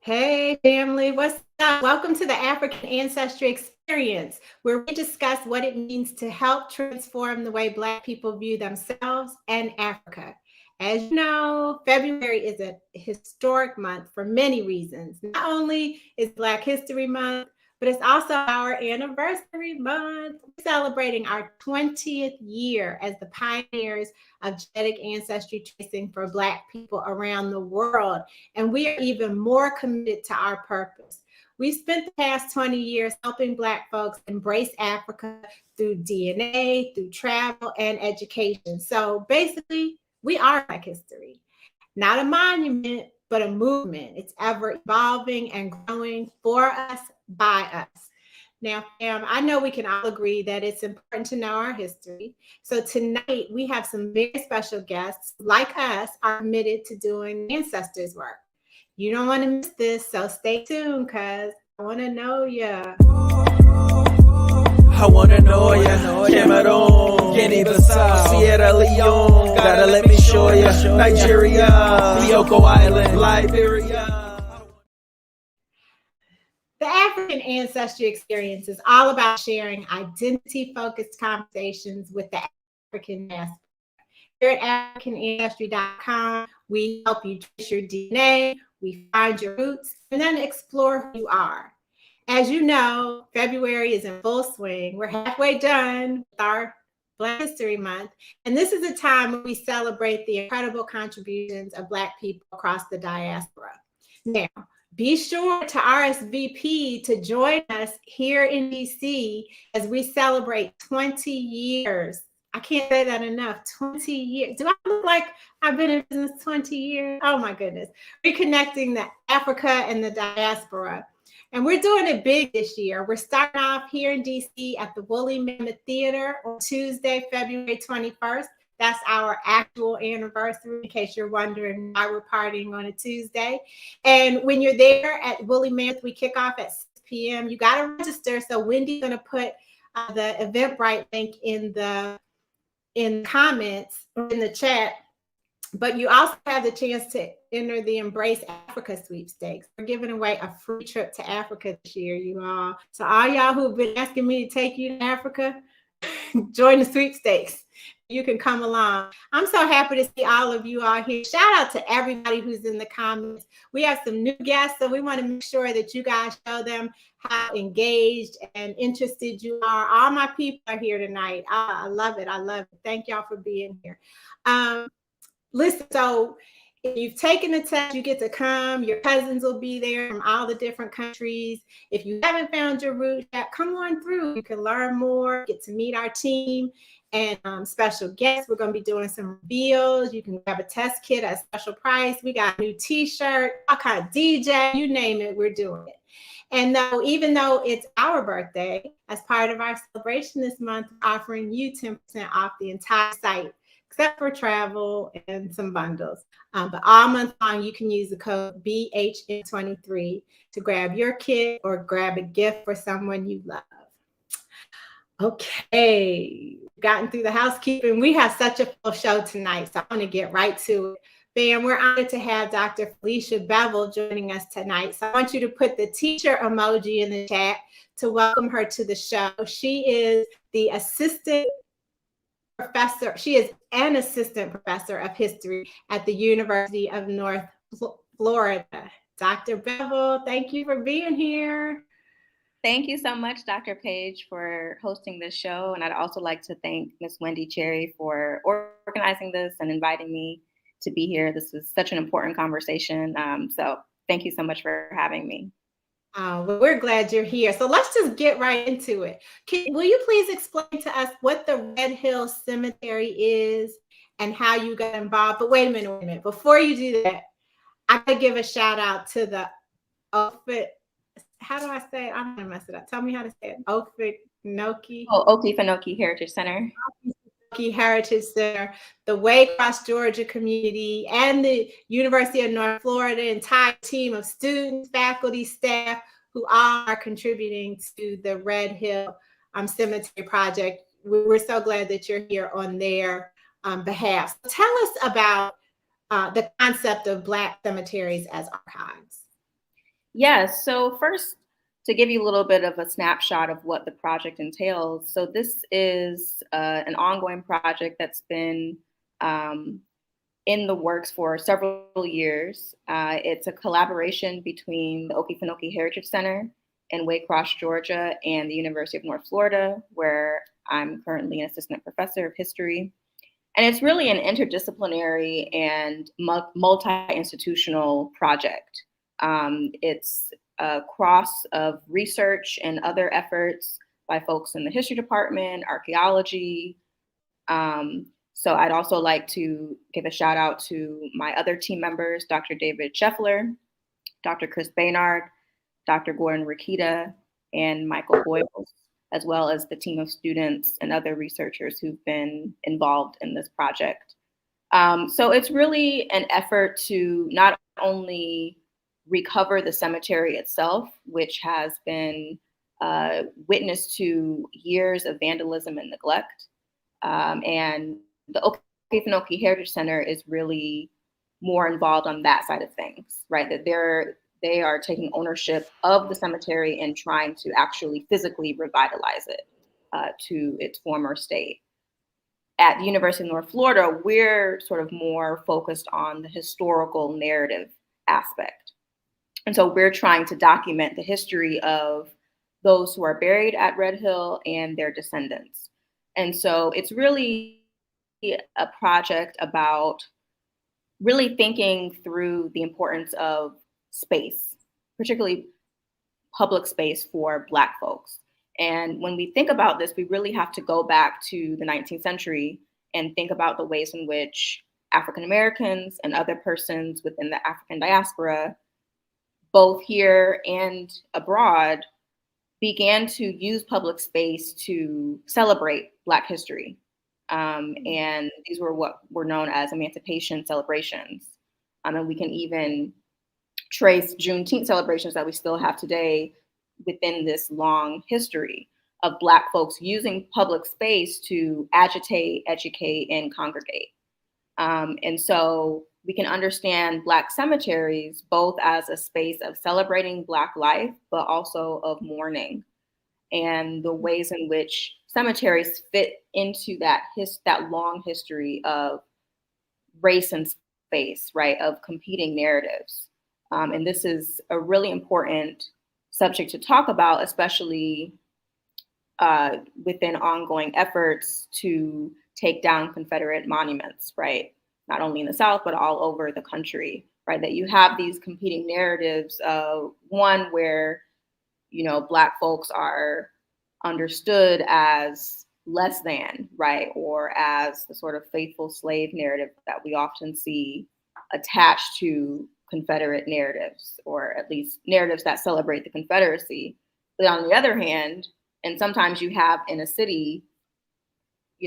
Hey, family, what's up? Welcome to the African Ancestry Experience, where we discuss what it means to help transform the way Black people view themselves and Africa. As you know, February is a historic month for many reasons. Not only is Black History Month, but it's also our anniversary month. We're celebrating our 20th year as the pioneers of genetic ancestry tracing for Black people around the world. And we are even more committed to our purpose. We spent the past 20 years helping Black folks embrace Africa through DNA, through travel, and education. So basically, we are Black history. Not a monument, but a movement. It's ever evolving and growing for us, by us. Now, fam, I know we can all agree that it's important to know our history. So tonight we have some very special guests like us are committed to doing ancestors work. You don't want to miss this, so stay tuned because I want to know ya. I wanna know ya, Cameroon, Guinea-Bissau, Sierra Leone, gotta let me show ya, Nigeria, Bioko Island, Liberia. The African Ancestry Experience is all about sharing identity-focused conversations with the African diaspora. Here at AfricanAncestry.com, we help you trace your DNA, we find your roots, and then explore who you are. As you know, February is in full swing. We're halfway done with our Black History Month, and this is a time when we celebrate the incredible contributions of Black people across the diaspora. Now, be sure to RSVP to join us here in DC as we celebrate 20 years. I can't say that enough. 20 years. Do I look like I've been in business 20 years? Oh my goodness. Reconnecting the Africa and the diaspora. And we're doing it big this year. We're starting off here in DC at the Woolly Mammoth Theater on Tuesday, February 21st. That's our actual anniversary, in case you're wondering why we're partying on a Tuesday. And when you're there at Woolly Mammoth, we kick off at 6 p.m. You got to register. So Wendy's going to put the Eventbrite link in the comments, in the chat. But you also have the chance to enter the Embrace Africa sweepstakes. We're giving away a free trip to Africa this year, you all. So all y'all who've been asking me to take you to Africa, join the sweepstakes. You can come along. I'm so happy to see all of you all here. Shout out to everybody who's in the comments. We have some new guests, so we want to make sure that you guys show them how engaged and interested you are. All my people are here tonight. I love it. I love it. Thank y'all for being here. Listen, so if you've taken the test, you get to come. Your cousins will be there from all the different countries. If you haven't found your roots yet, come on through. You can learn more, get to meet our team and special guests. We're going to be doing some reveals. You can grab a test kit at a special price. We got a new t-shirt, all kind of DJ, you name it, we're doing it. And even though it's our birthday, as part of our celebration this month, we're offering you 10% off the entire site, except for travel and some bundles. But all month long, you can use the code BHN23 to grab your kit or grab a gift for someone you love. Okay, gotten through the housekeeping. We have such a full show tonight, so I'm going to get right to it. Bam, we're honored to have Dr. Felicia Bevel joining us tonight. So I want you to put the teacher emoji in the chat to welcome her to the show. She is the assistant professor. She is an assistant professor of history at the University of North Florida. Dr. Bevel, thank you for being here. Thank you so much, Dr. Page, for hosting this show. And I'd also like to thank Ms. Wendy Cherry for organizing this and inviting me to be here. This is such an important conversation. So thank you so much for having me. Well, we're glad you're here. So let's just get right into it. Will you please explain to us what the Red Hill Cemetery is and how you got involved? But wait a minute. Before you do that, I gotta give a shout out to the how do I say it? I'm gonna mess it up. Tell me how to say it. Okefenokee. Oh, Okefenokee Heritage Center. Heritage Center, the Waycross, Georgia community, and the University of North Florida entire team of students, faculty, staff who all are contributing to the Red Hill Cemetery project. We're so glad that you're here on their behalf. So tell us about the concept of Black cemeteries as archives. Yes. So first, to give you a little bit of a snapshot of what the project entails. So this is an ongoing project that's been um, in the works for several years. It's a collaboration between the Okefenokee Heritage Center in Waycross, Georgia, and the University of North Florida, where I'm currently an assistant professor of history. And it's really an interdisciplinary and multi-institutional project. It's a cross of research and other efforts by folks in the history department, archaeology. So I'd also like to give a shout out to my other team members, Dr. David Scheffler, Dr. Chris Baynard, Dr. Gordon Rakita, and Michael Boyles, as well as the team of students and other researchers who've been involved in this project. So it's really an effort to not only recover the cemetery itself, which has been witness to years of vandalism and neglect. And the Okefenokee Heritage Center is really more involved on that side of things, right? That they are taking ownership of the cemetery and trying to actually physically revitalize it to its former state. At the University of North Florida, we're sort of more focused on the historical narrative aspect. And so we're trying to document the history of those who are buried at Red Hill and their descendants. And so it's really a project about really thinking through the importance of space, particularly public space for Black folks. And when we think about this, we really have to go back to the 19th century and think about the ways in which African Americans and other persons within the African diaspora, both here and abroad, began to use public space to celebrate Black history. And these were what were known as emancipation celebrations. And we can even trace Juneteenth celebrations that we still have today within this long history of Black folks using public space to agitate, educate, and congregate. And so we can understand Black cemeteries both as a space of celebrating Black life, but also of mourning, and the ways in which cemeteries fit into that long history of race and space, right, of competing narratives. And this is a really important subject to talk about, especially within ongoing efforts to take down Confederate monuments, right? Not only in the South, but all over the country, right? That you have these competing narratives, one where, Black folks are understood as less than, right? Or as the sort of faithful slave narrative that we often see attached to Confederate narratives, or at least narratives that celebrate the Confederacy. But on the other hand, and sometimes you have in a city,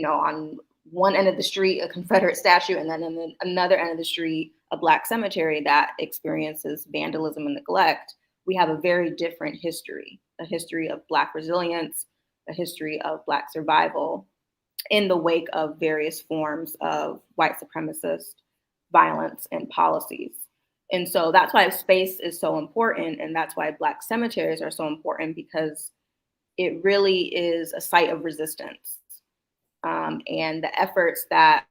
on one end of the street, a Confederate statue, and then on another end of the street, a Black cemetery that experiences vandalism and neglect. We have a very different history, a history of Black resilience, a history of Black survival in the wake of various forms of white supremacist violence and policies. And so that's why space is so important. And that's why Black cemeteries are so important, because it really is a site of resistance. And the efforts that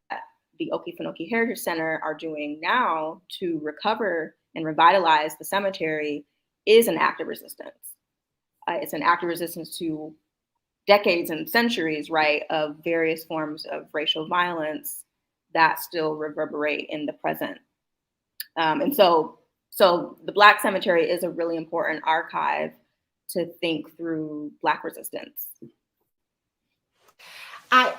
the Okefenokee Heritage Center are doing now to recover and revitalize the cemetery is an act of resistance. It's an act of resistance to decades and centuries, right, of various forms of racial violence that still reverberate in the present. And so the Black cemetery is a really important archive to think through Black resistance. I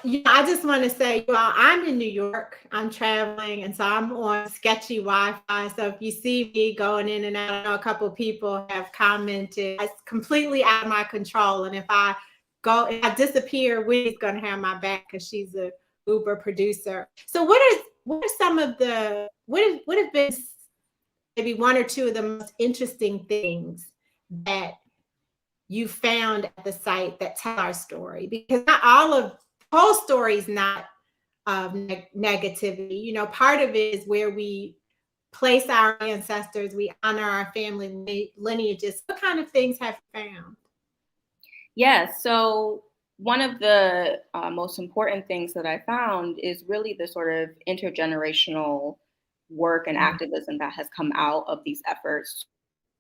just want to say, well, I'm in New York. I'm traveling, and so I'm on sketchy Wi-Fi. So if you see me going in and out, I know a couple of people have commented. It's completely out of my control. And if I disappear, Winnie's going to have my back because she's a Oubre producer. So what are some of what have been maybe one or two of the most interesting things that you found at the site that tell our story? Because not all of the whole story is not negativity. Part of it is where we place our ancestors, we honor our family lineages. What kind of things have you found? Yes. So one of the most important things that I found is really the sort of intergenerational work and activism that has come out of these efforts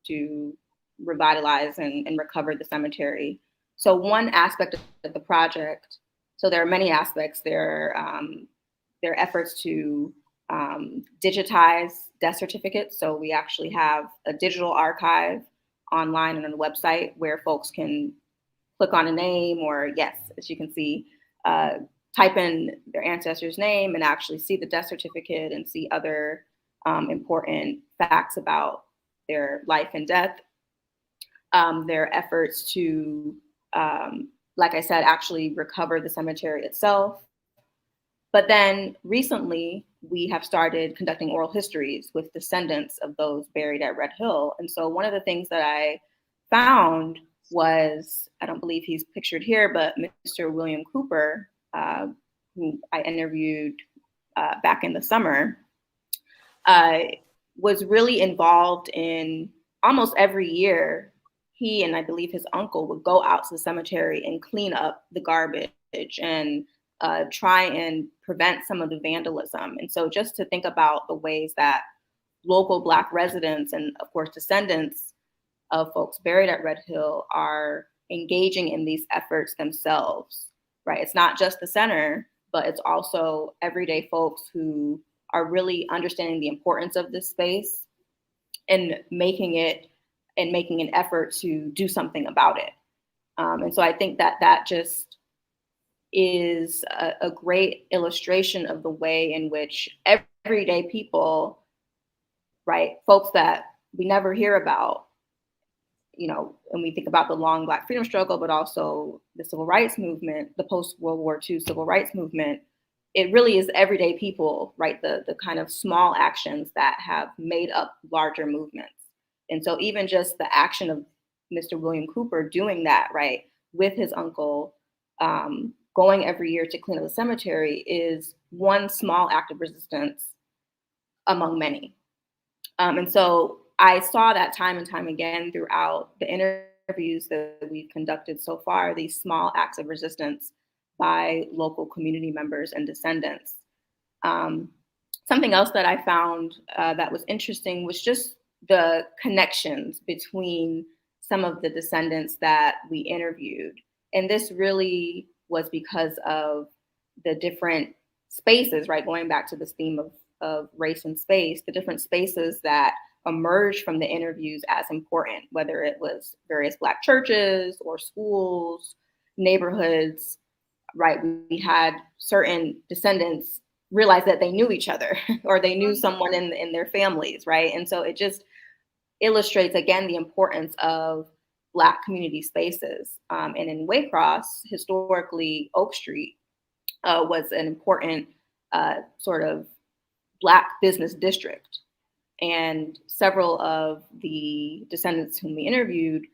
to revitalize and recover the cemetery. So one aspect of the project, so there are many aspects. There are efforts to digitize death certificates. So we actually have a digital archive online and on the website where folks can click on a name, or yes, as you can see, type in their ancestor's name and actually see the death certificate and see other important facts about their life and death. There are efforts to, like I said, actually recover the cemetery itself. But then recently, we have started conducting oral histories with descendants of those buried at Red Hill. And so one of the things that I found was, I don't believe he's pictured here, but Mr. William Cooper, who I interviewed back in the summer, was really involved in almost every year. He and I believe his uncle would go out to the cemetery and clean up the garbage and try and prevent some of the vandalism. And so just to think about the ways that local Black residents and of course descendants of folks buried at Red Hill are engaging in these efforts themselves, right? It's not just the center, but it's also everyday folks who are really understanding the importance of this space and making an effort to do something about it. And so I think that just is a great illustration of the way in which everyday people, right, folks that we never hear about, you know, when we think about the long Black freedom struggle, but also the civil rights movement, the post-World War II civil rights movement, it really is everyday people, right? The kind of small actions that have made up larger movements. And so even just the action of Mr. William Cooper doing that, right, with his uncle, going every year to clean up the cemetery is one small act of resistance among many. And so I saw that time and time again throughout the interviews that we've conducted so far, these small acts of resistance by local community members and descendants. Something else that I found that was interesting was just the connections between some of the descendants that we interviewed. And this really was because of the different spaces, right? Going back to this theme of race and space, the different spaces that emerged from the interviews as important, whether it was various Black churches or schools, neighborhoods, right? We had certain descendants realize that they knew each other or they knew someone in their families, right? And so it just illustrates, again, the importance of Black community spaces. And in Waycross, historically, Oak Street was an important sort of Black business district. And several of the descendants whom we interviewed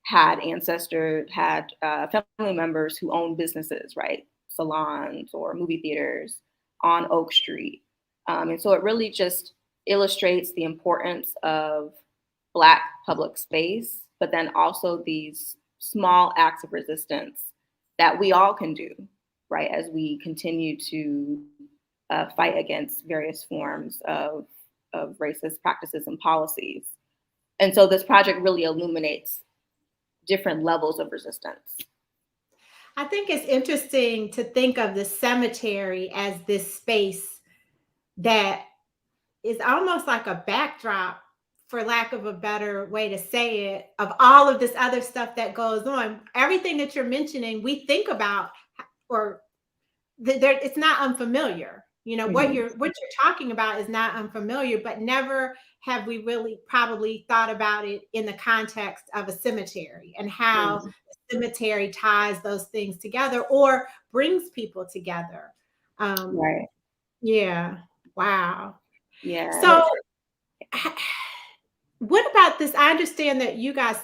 had Ancestor, had family members who owned businesses, right? Salons or movie theaters on Oak Street. And so it really just illustrates the importance of Black public space, but then also these small acts of resistance that we all can do, right? As we continue to fight against various forms of racist practices and policies. And so this project really illuminates different levels of resistance. I think it's interesting to think of the cemetery as this space that is almost like a backdrop, for lack of a better way to say it, of all of this other stuff that goes on. Everything that you're mentioning, we think about, or it's not unfamiliar. You know, what you're talking about is not unfamiliar, but never have we really probably thought about it in the context of a cemetery and how the cemetery ties those things together or brings people together. Right. Yeah. Wow. Yeah. So what about this? I understand that you guys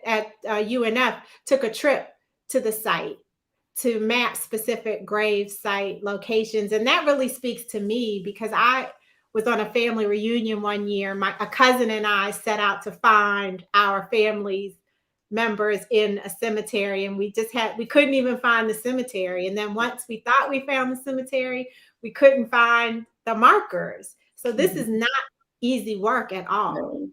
at UNF took a trip to the site to map specific grave site locations. And that really speaks to me because was on a family reunion one year. A cousin and I set out to find our family's members in a cemetery, and we couldn't even find the cemetery. And then once we thought we found the cemetery, we couldn't find the markers. So this is not easy work at all.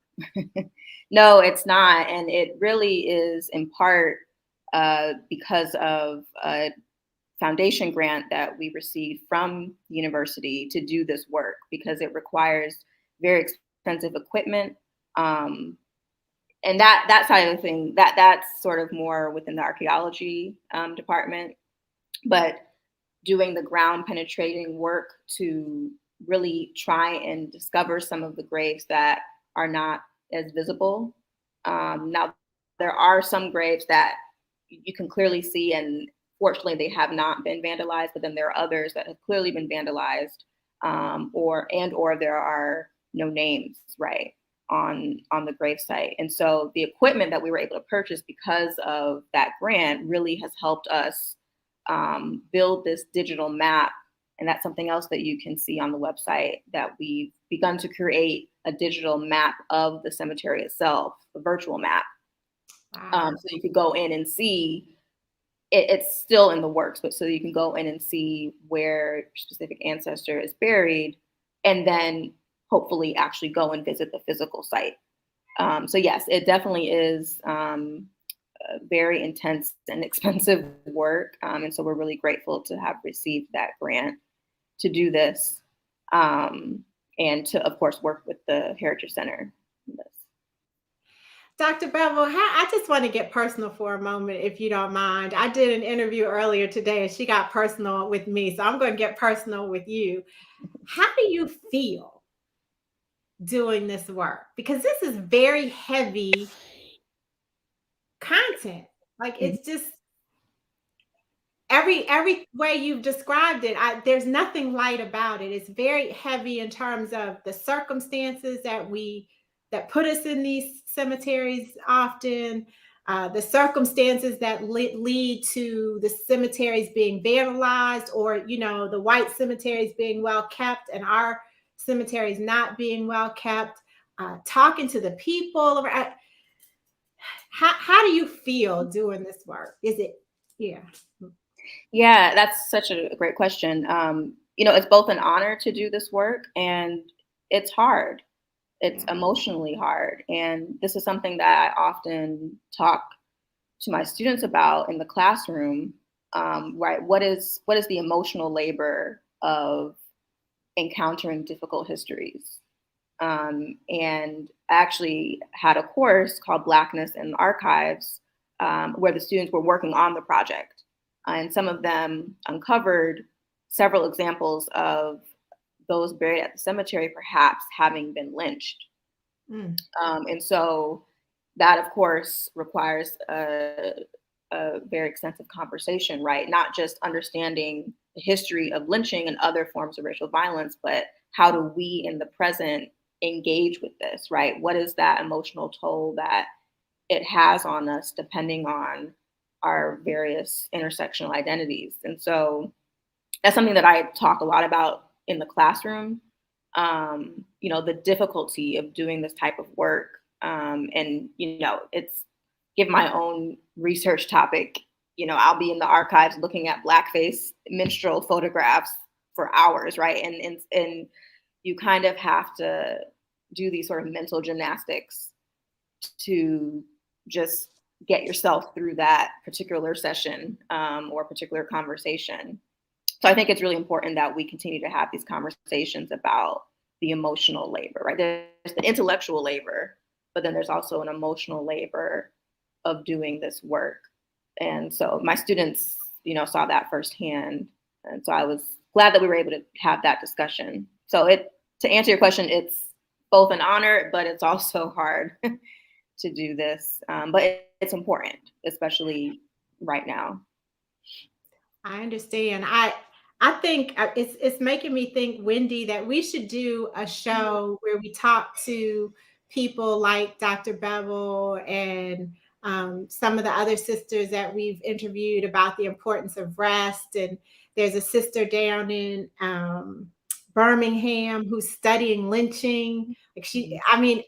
No, it's not. And it really is in part because of a foundation grant that we received from the university to do this work, because it requires very expensive equipment. And that side of the thing, that's sort of more within the archaeology department. But doing the ground penetrating work to really try and discover some of the graves that are not as visible. Now, there are some graves that you can clearly see, and fortunately they have not been vandalized, but then there are others that have clearly been vandalized, or there are no names, right, on the gravesite. And so the equipment that we were able to purchase because of that grant really has helped us build this digital map. And that's something else that you can see on the website, that we've begun to create a digital map of the cemetery itself, a virtual map. Wow. So you could go in and see, it's still in the works, but so you can go in and see where your specific ancestor is buried, and then hopefully actually go and visit the physical site. So yes, it definitely is very intense and expensive work. And so we're really grateful to have received that grant to do this, and to, of course, work with the Heritage Center. Dr. Bevel, I just want to get personal for a moment, if you don't mind. I did an interview earlier today, and she got personal with me, so I'm going to get personal with you. How do you feel doing this work? Because this is very heavy content. Like, it's just every way you've described it, there's nothing light about it. It's very heavy in terms of the circumstances that put us in these cemeteries often, the circumstances that lead to the cemeteries being vandalized, or, the white cemeteries being well kept and our cemeteries not being well kept, talking to the people. How do you feel doing this work? Yeah, that's such a great question. It's both an honor to do this work, and it's hard. It's emotionally hard. And this is something that I often talk to my students about in the classroom, right? What is the emotional labor of encountering difficult histories? And I actually had a course called Blackness in Archives, where the students were working on the project. And some of them uncovered several examples of those buried at the cemetery perhaps having been lynched. And so that, of course, requires a very extensive conversation, right? Not just understanding the history of lynching and other forms of racial violence, but how do we in the present engage with this, right? What is that emotional toll that it has on us depending on our various intersectional identities? And so that's something that I talk a lot about in the classroom, the difficulty of doing this type of work. And, it's, give my own research topic, I'll be in the archives looking at blackface minstrel photographs for hours, right? And you kind of have to do these sort of mental gymnastics to just get yourself through that particular session, or particular conversation. So I think it's really important that we continue to have these conversations about the emotional labor, right? There's the intellectual labor, but then there's also an emotional labor of doing this work. And so my students, saw that firsthand. And so I was glad that we were able to have that discussion. So to answer your question, it's both an honor, but it's also hard to do this. But it's important, especially right now. I understand. I think it's making me think, Wendy, that we should do a show where we talk to people like Dr. Bevel and some of the other sisters that we've interviewed about the importance of rest. And there's a sister down in Birmingham who's studying lynching. Like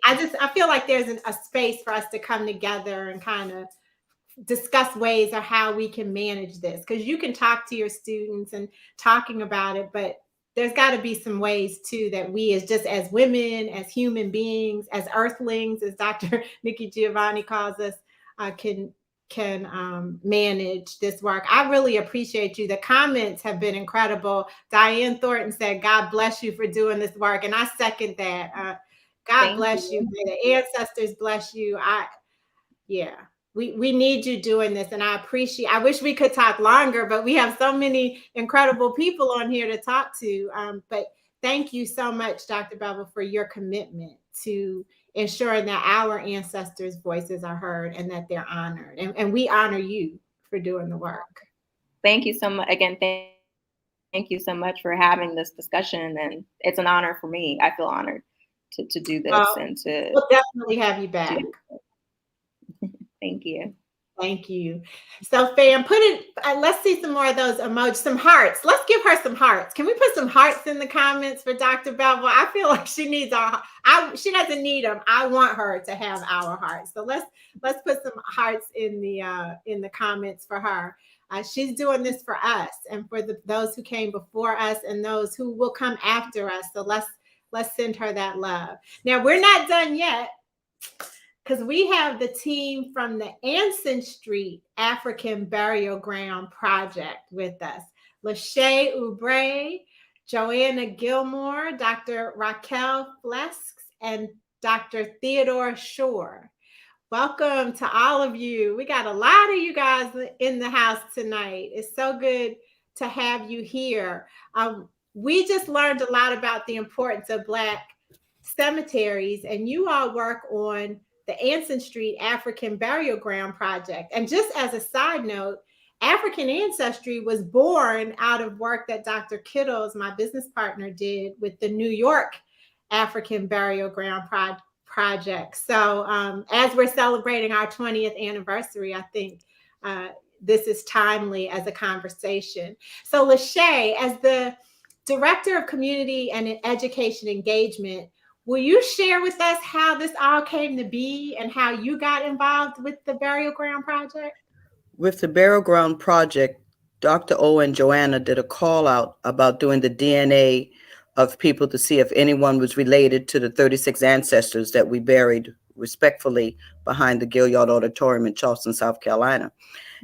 I feel like there's a space for us to come together and kind of discuss ways of how we can manage this, because you can talk to your students and talking about it, but there's got to be some ways too that we as women, as human beings, as earthlings, as Dr. Nikki Giovanni calls us, can manage this work. I really appreciate you. The comments have been incredible. Diane Thornton said, God bless you for doing this work. And I second that. God bless you. May the ancestors bless you. We need you doing this, and I wish we could talk longer, but we have so many incredible people on here to talk to. But thank you so much, Dr. Bevel, for your commitment to ensuring that our ancestors' voices are heard and that they're honored. And we honor you for doing the work. Thank you so much. Again, thank you so much for having this discussion. And it's an honor for me. I feel honored to do this and to. We'll definitely have you back. Thank you. Thank you. So fam, let's see some more of those emojis, some hearts. Let's give her some hearts. Can we put some hearts in the comments for Dr. Bevel? I feel like she needs she doesn't need them. I want her to have our hearts. So let's put some hearts in the comments for her. She's doing this for us and for those who came before us and those who will come after us. So let's send her that love. Now we're not done yet, because we have the team from the Anson Street African Burial Ground Project with us. Lachey Oubre, Joanna Gilmore, Dr. Raquel Fleskes, and Dr. Theodore Schurr. Welcome to all of you. We got a lot of you guys in the house tonight. It's so good to have you here. We just learned a lot about the importance of Black cemeteries, and you all work on the Anson Street African Burial Ground Project. And just as a side note, African Ancestry was born out of work that Dr. Kittles, my business partner, did with the New York African Burial Ground Project. So as we're celebrating our 20th anniversary, I think this is timely as a conversation. So Lachey, as the Director of Community and Education Engagement, will you share with us how this all came to be and how you got involved with the Burial Ground Project? With the Burial Ground Project, Dr. O and Joanna did a call out about doing the DNA of people to see if anyone was related to the 36 ancestors that we buried respectfully behind the Gilliard Auditorium in Charleston, South Carolina.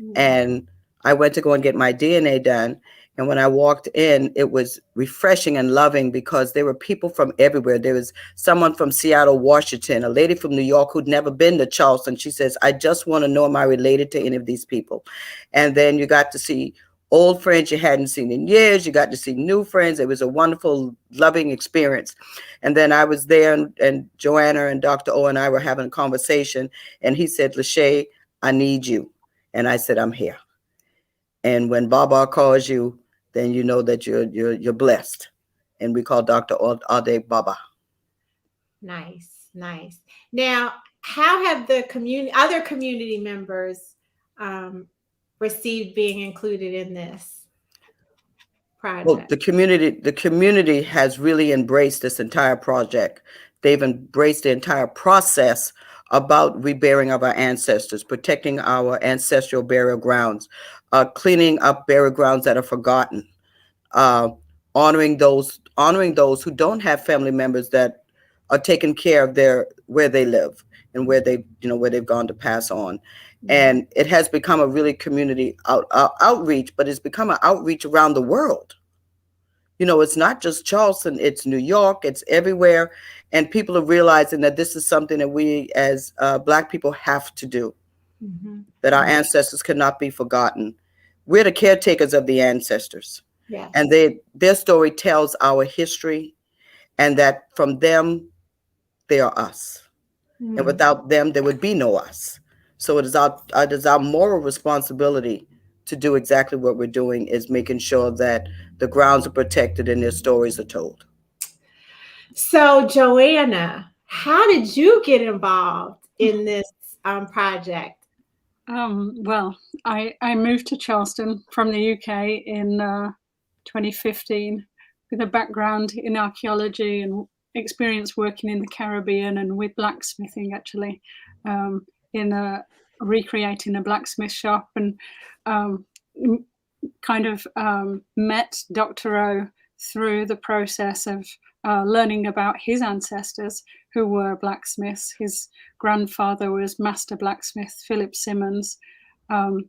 Mm-hmm. And I went to go and get my DNA done. And when I walked in, it was refreshing and loving because there were people from everywhere. There was someone from Seattle, Washington, a lady from New York who'd never been to Charleston. She says, I just want to know, am I related to any of these people? And then you got to see old friends you hadn't seen in years. You got to see new friends. It was a wonderful, loving experience. And then I was there and Joanna and Dr. O and I were having a conversation. And he said, Lachey, I need you. And I said, I'm here. And when Baba calls you, then you know that you're blessed. And we call Dr. Ade Baba. Nice, nice. Now, how have the other community members received being included in this project? Well, the community has really embraced this entire project. They've embraced the entire process about reburying of our ancestors, protecting our ancestral burial grounds, cleaning up burial grounds that are forgotten, honoring those who don't have family members that are taking care of where they live and where they've gone to pass on. Mm-hmm. And it has become a really community outreach, but it's become an outreach around the world. It's not just Charleston, it's New York, it's everywhere. And people are realizing that this is something that we as Black people have to do, mm-hmm. that our ancestors cannot be forgotten. We're the caretakers of the ancestors. Yes. And their story tells our history, and that from them, they are us. Mm-hmm. And without them, there would be no us. So it is our moral responsibility to do exactly what we're doing, is making sure that the grounds are protected and their stories are told. So Joanna, how did you get involved in this project? Well, I moved to Charleston from the UK in 2015 with a background in archaeology and experience working in the Caribbean and with blacksmithing, actually, recreating a blacksmith shop, and met Dr. O through the process of learning about his ancestors who were blacksmiths. His grandfather was master blacksmith Philip Simmons, who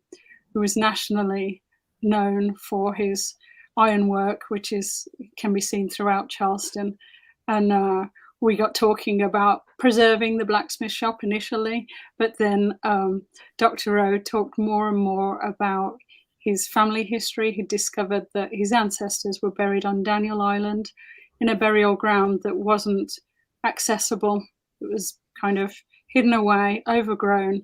was nationally known for his ironwork, which can be seen throughout Charleston. And we got talking about preserving the blacksmith shop initially, but then Dr. O talked more and more about his family history. He discovered that his ancestors were buried on Daniel Island in a burial ground that wasn't accessible. It was kind of hidden away, overgrown,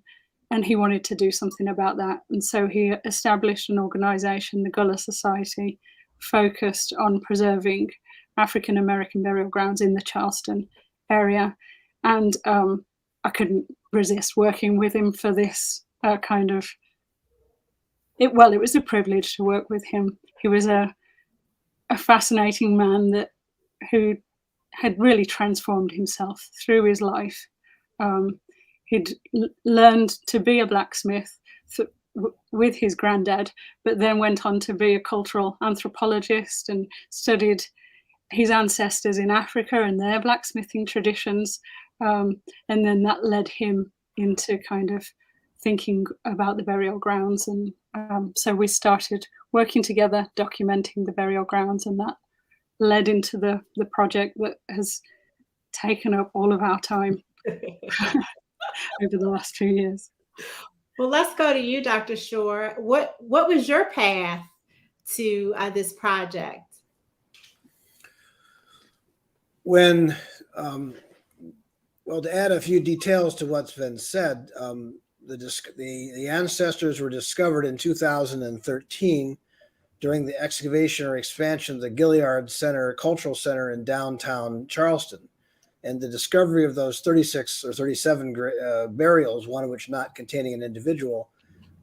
and he wanted to do something about that. And so he established an organization, the Gullah Society, focused on preserving African American burial grounds in the Charleston area. And I couldn't resist working with him for this it was a privilege to work with him. He was a fascinating man who had really transformed himself through his life. He'd learned to be a blacksmith with his granddad, but then went on to be a cultural anthropologist and studied his ancestors in Africa and their blacksmithing traditions. And then that led him into kind of thinking about the burial grounds. And so we started working together, documenting the burial grounds, and that led into the project that has taken up all of our time over the last 2 years. Well, let's go to you, Dr. Schurr. What was your path to this project? To add a few details to what's been said, the ancestors were discovered in 2013 during the excavation or expansion of the Gilliard Center Cultural Center in downtown Charleston. And the discovery of those 36 or 37 burials, one of which not containing an individual,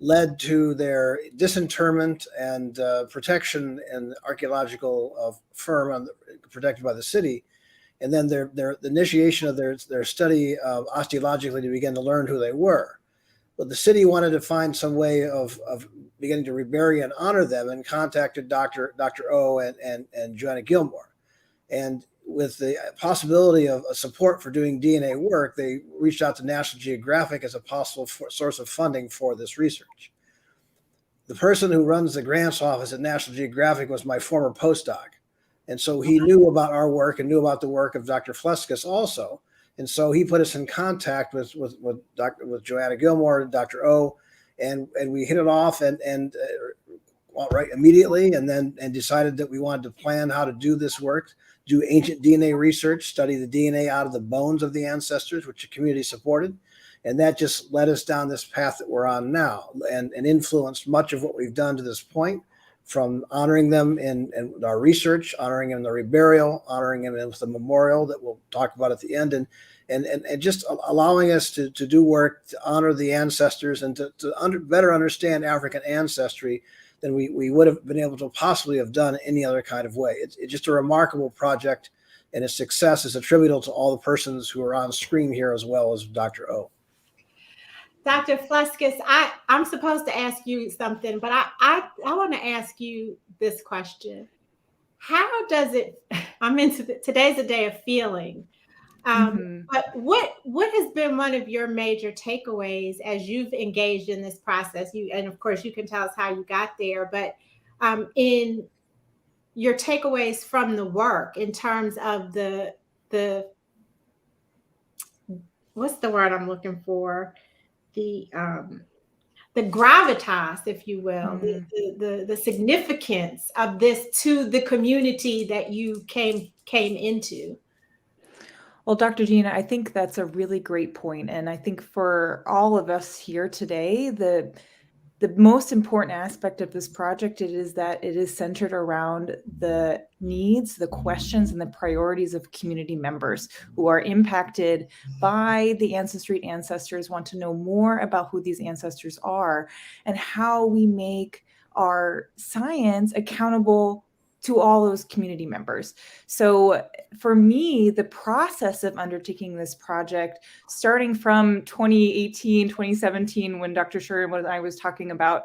led to their disinterment and protection in the archaeological firm protected by the city. And then the initiation of their study osteologically to begin to learn who they were. But the city wanted to find some way of beginning to rebury and honor them, and contacted Dr. O and Joanna Gilmore. And with the possibility of a support for doing DNA work, they reached out to National Geographic as a possible source of funding for this research. The person who runs the grants office at National Geographic was my former postdoc. And so he knew about our work and knew about the work of Dr. Fleskes also. And so he put us in contact with Joanna Gilmore and Dr. O, and we hit it off and right immediately, and decided that we wanted to plan how to do this work, do ancient DNA research, study the DNA out of the bones of the ancestors, which the community supported. And that just led us down this path that we're on now, and influenced much of what we've done to this point, from honoring them in our research, honoring them in the reburial, honoring them with the memorial that we'll talk about at the end, and just allowing us to do work to honor the ancestors and to better understand African ancestry than we would have been able to possibly have done any other kind of way. It's just a remarkable project, and its success is attributable to all the persons who are on screen here, as well as Dr. O. Dr. Fleskes, I'm supposed to ask you something, but I want to ask you this question. How does it, today's a day of feeling, but what has been one of your major takeaways as you've engaged in this process? And of course you can tell us how you got there, but in your takeaways from the work in terms of the what's the word I'm looking for? The gravitas, if you will, the significance of this to the community that you came into. Well, Dr. Gina, I think that's a really great point. And I think for all of us here today, the most important aspect of this project is that it is centered around the needs, the questions, and the priorities of community members who are impacted by the Ancestry ancestors, want to know more about who these ancestors are and how we make our science accountable to all those community members. So for me, the process of undertaking this project, starting from 2018, 2017, when Dr. Schurr and I was talking about,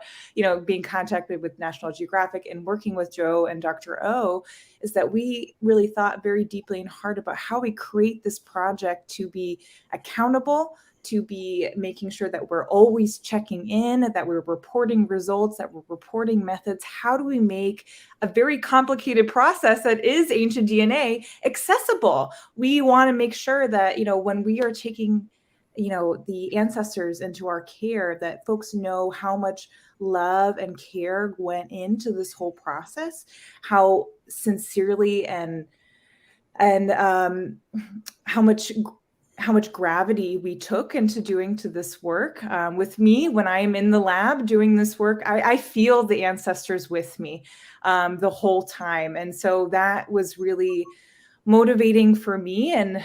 being contacted with National Geographic and working with Joe and Dr. O, is that we really thought very deeply and hard about how we create this project to be accountable, to be making sure that we're always checking in, that we're reporting results, that we're reporting methods. How do we make a very complicated process that is ancient DNA accessible? We want to make sure that, when we are taking, the ancestors into our care, that folks know how much love and care went into this whole process, how sincerely and how much gravity we took into doing to this work. With me, when I'm in the lab doing this work, I feel the ancestors with me the whole time. And so that was really motivating for me. And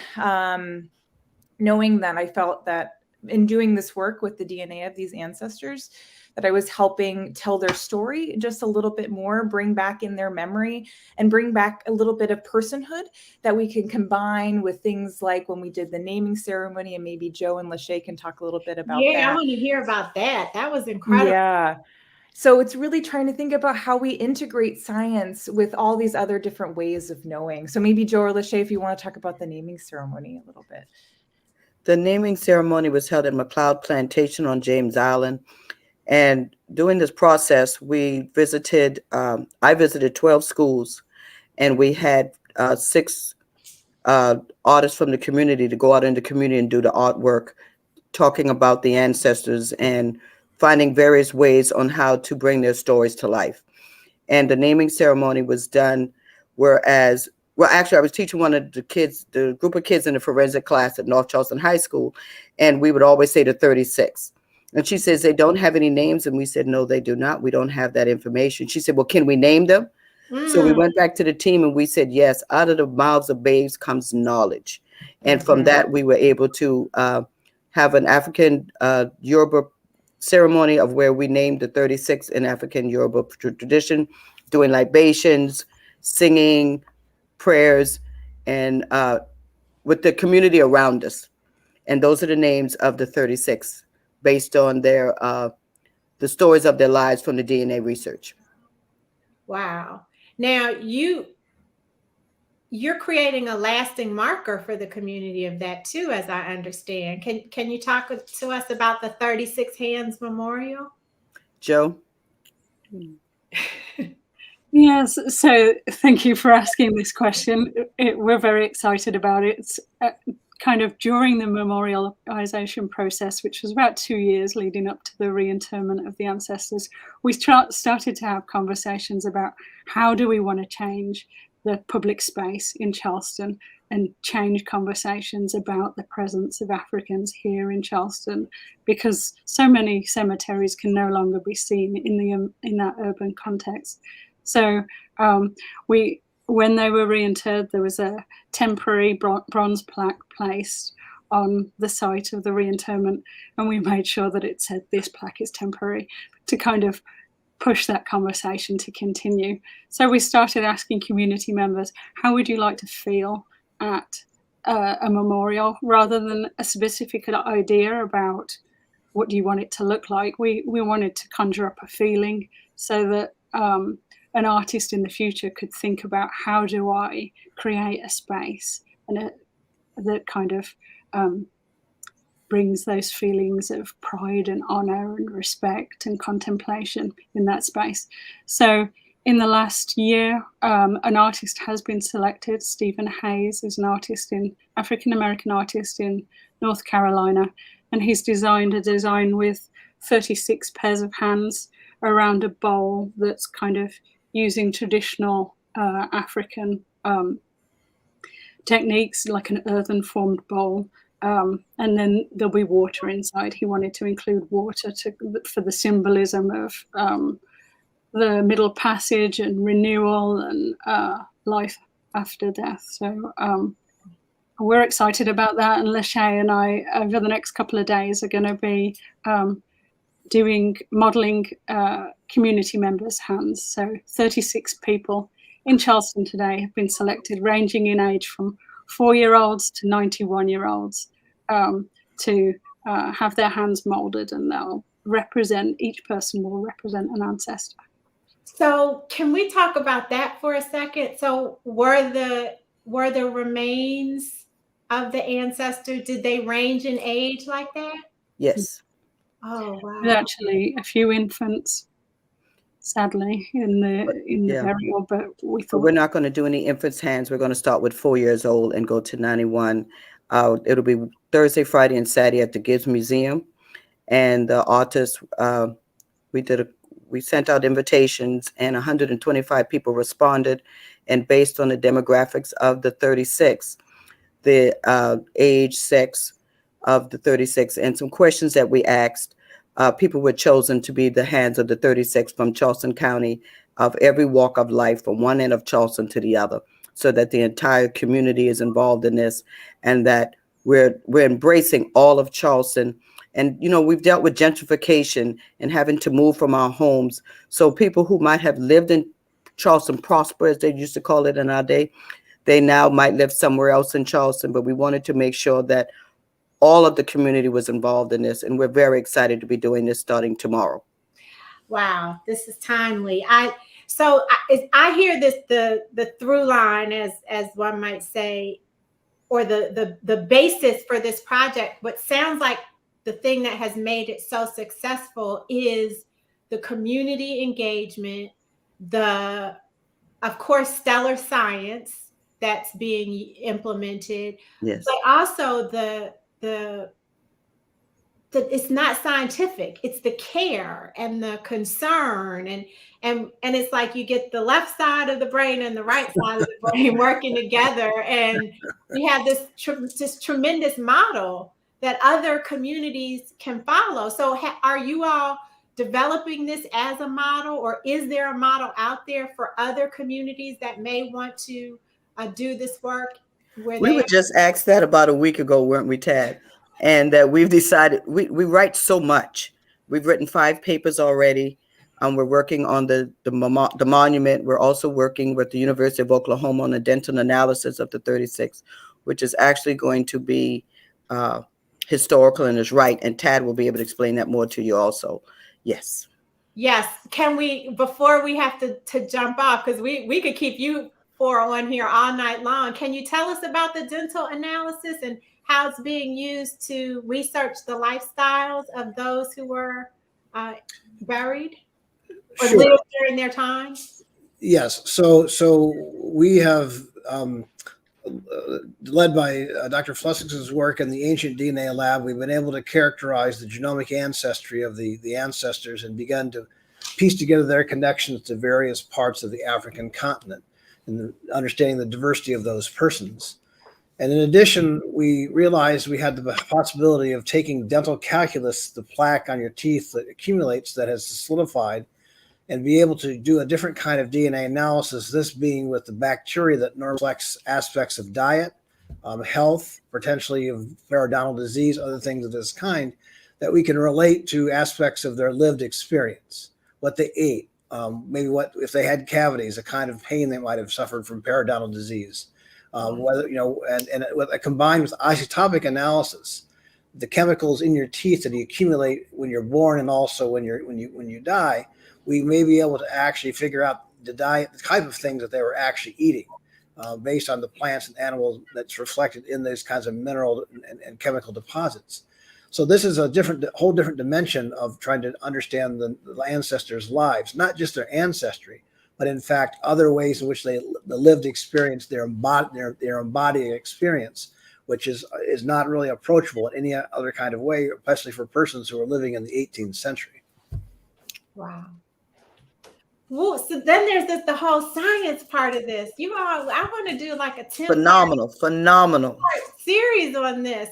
knowing that I felt that in doing this work with the DNA of these ancestors, that I was helping tell their story just a little bit more, bring back in their memory, and bring back a little bit of personhood that we can combine with things like when we did the naming ceremony, and maybe Joe and Lachey can talk a little bit about that. Yeah, I want to hear about that. That was incredible. Yeah. So it's really trying to think about how we integrate science with all these other different ways of knowing. So maybe Joe or Lachey, if you want to talk about the naming ceremony a little bit. The naming ceremony was held at McLeod Plantation on James Island. And during this process, I visited 12 schools, and we had 6 artists from the community to go out in the community and do the artwork, talking about the ancestors and finding various ways on how to bring their stories to life. And the naming ceremony was done actually, I was teaching one of the group of kids in the forensic class at North Charleston High School, and we would always say the 36. And she says, they don't have any names. And we said, no, they do not. We don't have that information. She said, well, can we name them? So we went back to the team and we said, yes, out of the mouths of babes comes knowledge. And from that, we were able to have an African Yoruba ceremony of where we named the 36 in African Yoruba tradition, doing libations, singing, prayers, and with the community around us. And those are the names of the 36 based on their the stories of their lives from the DNA research. Wow. Now you're creating a lasting marker for the community of that too, as I understand. Can you talk to us about the 36 Hands Memorial? Joe? Yes, so thank you for asking this question. We're very excited about it. It's kind of during the memorialization process, which was about 2 years leading up to the reinterment of the ancestors, we started to have conversations about how do we want to change the public space in Charleston and change conversations about the presence of Africans here in Charleston, because so many cemeteries can no longer be seen in that urban context. So when they were reinterred, there was a temporary bronze plaque placed on the site of the reinterment, and we made sure that it said this plaque is temporary to kind of push that conversation to continue. So we started asking community members, how would you like to feel at a memorial, rather than a specific idea about what do you want it to look like. We wanted to conjure up a feeling so that an artist in the future could think about, how do I create a space and that kind of brings those feelings of pride and honor and respect and contemplation in that space. So in the last year, an artist has been selected. Stephen Hayes is an African-American artist in North Carolina, and he's designed a design with 36 pairs of hands around a bowl that's kind of using traditional African techniques, like an earthen formed bowl. And then there'll be water inside. He wanted to include water for the symbolism of the Middle Passage and renewal and life after death. So we're excited about that. And Lachey and I, over the next couple of days, are going to be modeling community members' hands. So 36 people in Charleston today have been selected, ranging in age from 4-year-olds to 91-year-olds, to have their hands molded, and they'll represent, each person will represent an ancestor. So can we talk about that for a second? So were the remains of the ancestor, did they range in age like that? Yes. Oh, wow. There's actually a few infants, sadly, in the burial, but we thought we're not going to do any infants' hands. We're going to start with 4 years old and go to 91. It'll be Thursday, Friday, and Saturday at the Gibbs Museum. And the artists, we sent out invitations, and 125 people responded. And based on the demographics of the 36, the age, sex of the 36, and some questions that we asked, people were chosen to be the hands of the 36 from Charleston County, of every walk of life, from one end of Charleston to the other, so that the entire community is involved in this, and that we're embracing all of Charleston. And, you know, we've dealt with gentrification and having to move from our homes. So people who might have lived in Charleston Prosper, as they used to call it in our day, they now might live somewhere else in Charleston. But we wanted to make sure that all of the community was involved in this. And we're very excited to be doing this starting tomorrow. Wow, this is timely. I hear this, the through line, as one might say, or the basis for this project. What sounds like the thing that has made it so successful is the community engagement, of course, stellar science that's being implemented, yes, but also the it's not scientific, it's the care and the concern, and it's like you get the left side of the brain and the right side of the brain working together, and we have this tremendous model that other communities can follow. So are you all developing this as a model, or is there a model out there for other communities that may want to do this work? We were just asked that about a week ago, weren't we, Tad? And that we've decided, we write so much. We've written 5 papers already. We're working on the monument. We're also working with the University of Oklahoma on the dental analysis of the 36, which is actually going to be historical and is right. And Tad will be able to explain that more to you also. Yes. Yes. Can we, before we have to jump off, because we could keep you 401 here all night long. Can you tell us about the dental analysis and how it's being used to research the lifestyles of those who were buried or lived during their time? Yes. So we have, led by Dr. Fleskes' work in the ancient DNA lab, we've been able to characterize the genomic ancestry of the ancestors and begun to piece together their connections to various parts of the African continent, and understanding the diversity of those persons. And in addition, we realized we had the possibility of taking dental calculus, the plaque on your teeth that accumulates, that has solidified, and be able to do a different kind of DNA analysis, this being with the bacteria that normally reflects aspects of diet, health, potentially of periodontal disease, other things of this kind, that we can relate to aspects of their lived experience, what they ate, maybe what, if they had cavities, the kind of pain they might have suffered from periodontal disease, whether, you know, and combined with isotopic analysis, the chemicals in your teeth that you accumulate when you're born and also when you die, we may be able to actually figure out the diet, the type of things that they were actually eating, based on the plants and animals that's reflected in those kinds of mineral and chemical deposits. So this is a whole different dimension of trying to understand the ancestors' lives, not just their ancestry, but in fact other ways in which the lived experience, their embodied experience, which is not really approachable in any other kind of way, especially for persons who are living in the 18th century. Wow. Well, so then there's the whole science part of this. You all, I want to do like a 10 phenomenal series on this.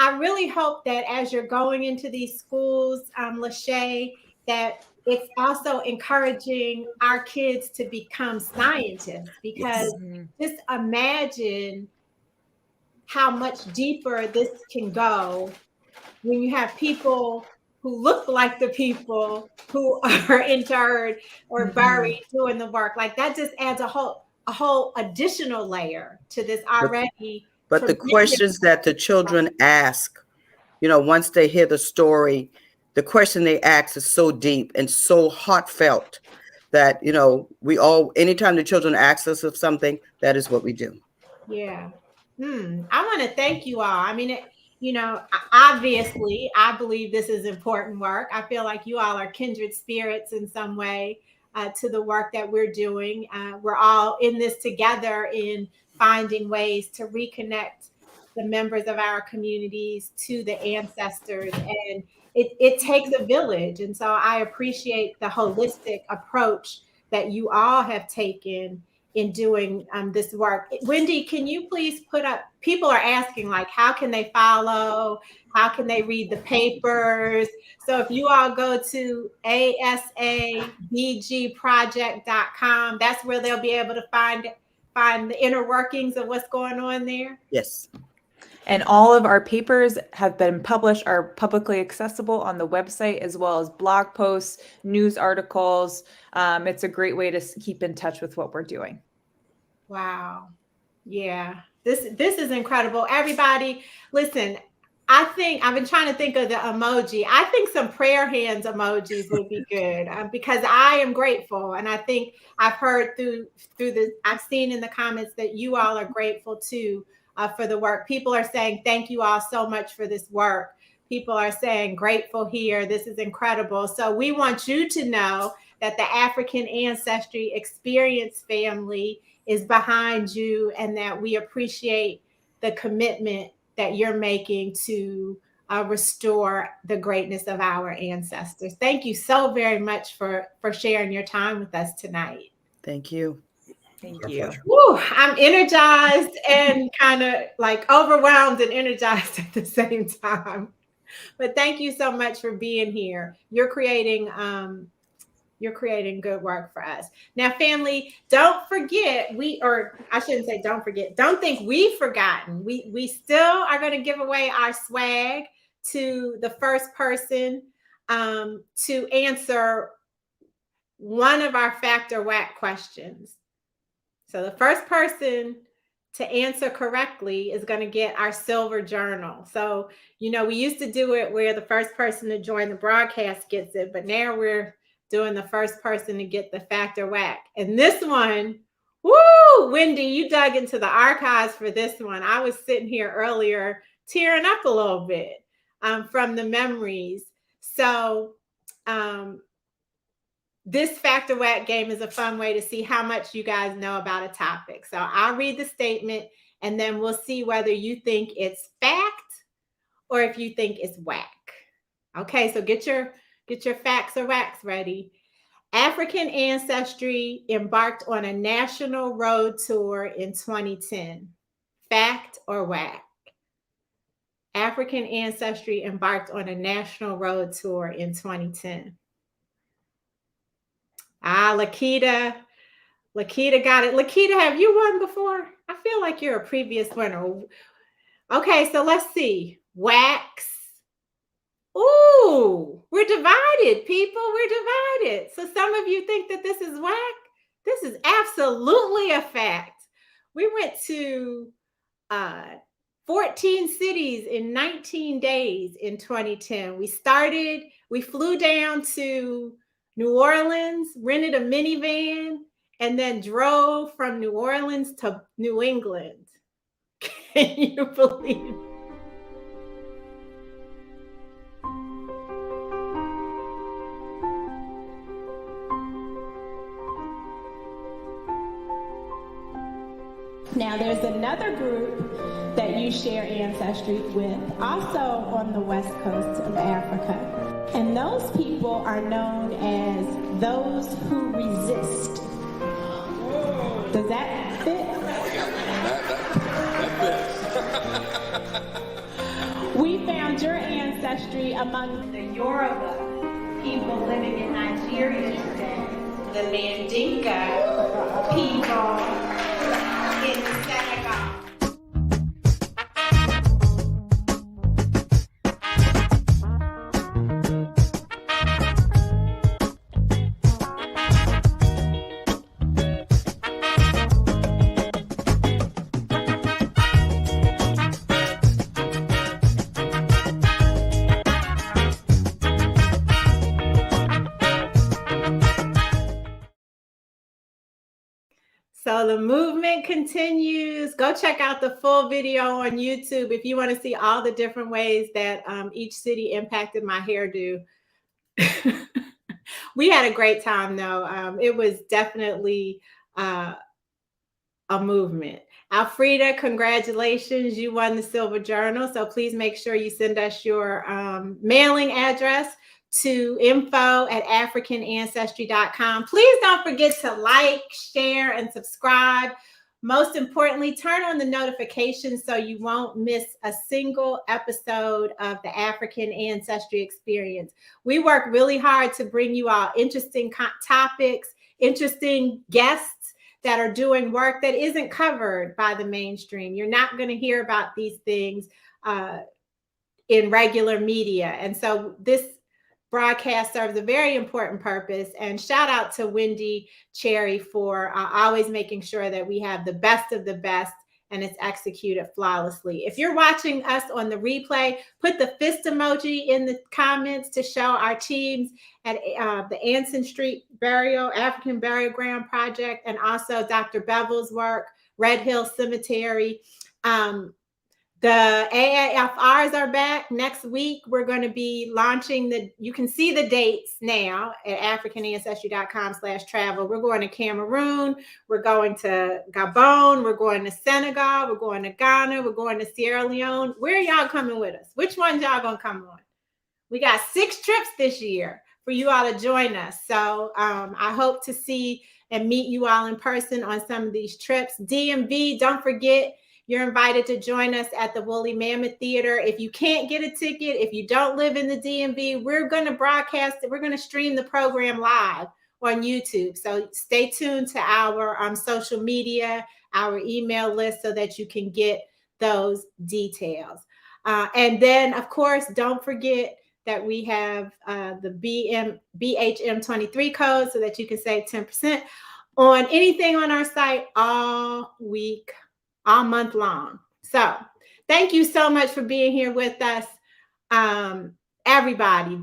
I really hope that as you're going into these schools, Lachey, that it's also encouraging our kids to become scientists, because just imagine how much deeper this can go when you have people who look like the people who are interred or buried doing the work. Like that just adds a whole additional layer to this already. But the questions that the children ask, once they hear the story, the question they ask is so deep and so heartfelt that, anytime the children ask us of something, that is what we do. Yeah. I want to thank you all. I mean, obviously, I believe this is important work. I feel like you all are kindred spirits in some way to the work that we're doing. We're all in this together in finding ways to reconnect the members of our communities to the ancestors. And it takes a village. And so I appreciate the holistic approach that you all have taken in doing this work. Wendy, can you please put up, people are asking like, how can they follow? How can they read the papers? So if you all go to asabgproject.com, that's where they'll be able to find the inner workings of what's going on there. Yes. And all of our papers have been published, are publicly accessible on the website, as well as blog posts, news articles. It's a great way to keep in touch with what we're doing. Wow. Yeah, this is incredible. Everybody, listen, I've been trying to think of the emoji. I think some prayer hands emojis would be good because I am grateful. And I think I've heard I've seen in the comments that you all are grateful too. For the work. People are saying, thank you all so much for this work. People are saying, grateful here. This is incredible. So we want you to know that the African Ancestry Experience family is behind you and that we appreciate the commitment that you're making to restore the greatness of our ancestors. Thank you so very much for sharing your time with us tonight. Thank you. Thank you. Woo, I'm energized and kind of like overwhelmed and energized at the same time. But thank you so much for being here. You're creating good work for us. Now, family, don't forget, don't think we've forgotten. We still are going to give away our swag to the first person to answer one of our Fact or Whack questions. So the first person to answer correctly is going to get our silver journal. So, we used to do it where the first person to join the broadcast gets it, but now we're doing the first person to get the Fact or Whack. And this one, woo, Wendy, you dug into the archives for this one. I was sitting here earlier tearing up a little bit from the memories. So, this Fact or Whack game is a fun way to see how much you guys know about a topic. So I'll read the statement and then we'll see whether you think it's fact or if you think it's whack. Okay, so get your facts or whacks ready. African Ancestry embarked on a national road tour in 2010. Fact or whack? African Ancestry embarked on a national road tour in 2010. Lakita got it. Lakita, have you won before? I feel like you're a previous winner. Okay, so let's see. Wax. Ooh, we're divided, people. We're divided. So some of you think that this is whack. This is absolutely a fact. We went to 14 cities in 19 days in 2010. We flew down to New Orleans, rented a minivan, and then drove from New Orleans to New England. Can you believe it? Now, there's another group that you share ancestry with, also on the west coast of Africa. And those people are known as those who resist. Does that fit? That fits. We found your ancestry among The Yoruba people living in Nigeria today, the Mandinka people in Senegal. So the movement continues. Go check out the full video on YouTube if you want to see all the different ways that each city impacted my hairdo. We had a great time, though. It was definitely a movement. Alfreda, congratulations. You won the Silver Journal. So please make sure you send us your mailing address to info@africanancestry.com. Please don't forget to like, share, and subscribe. Most importantly, turn on the notifications so you won't miss a single episode of the African Ancestry Experience. We work really hard to bring you all interesting topics, interesting guests that are doing work that isn't covered by the mainstream. You're not going to hear about these things in regular media. And so this broadcast serves a very important purpose. And shout out to Wendy Cherry for always making sure that we have the best of the best and it's executed flawlessly. If you're watching us on the replay, put the fist emoji in the comments to show our teams at the Anson Street African Burial Ground Project, and also Dr. Bevel's work, Red Hill Cemetery. The AAFRs are back next week. We're going to be launching you can see the dates now at africanancestry.com/travel. We're going to Cameroon. We're going to Gabon. We're going to Senegal. We're going to Ghana. We're going to Sierra Leone. Where are y'all coming with us? Which ones y'all going to come on? We got 6 trips this year for you all to join us. So I hope to see and meet you all in person on some of these trips. DMV, don't forget, you're invited to join us at the Woolly Mammoth Theater. If you can't get a ticket, if you don't live in the DMV, we're going to broadcast it. We're going to stream the program live on YouTube. So stay tuned to our social media, our email list, so that you can get those details. And then, of course, don't forget that we have the BHM23 code so that you can save 10% on anything on our site all week, all month long. So thank you so much for being here with us. Everybody,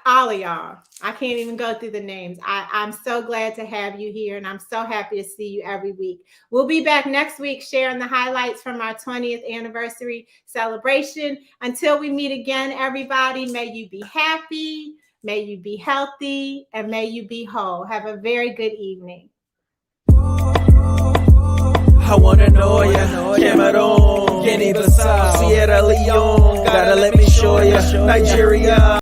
all of y'all. I can't even go through the names. I'm so glad to have you here, and I'm so happy to see you every week. We'll be back next week sharing the highlights from our 20th anniversary celebration. Until we meet again, everybody, may you be happy, may you be healthy, and may you be whole. Have a very good evening. I wanna know ya, Cameroon, Guinea-Bissau, Sierra Leone, gotta let me show ya, Nigeria.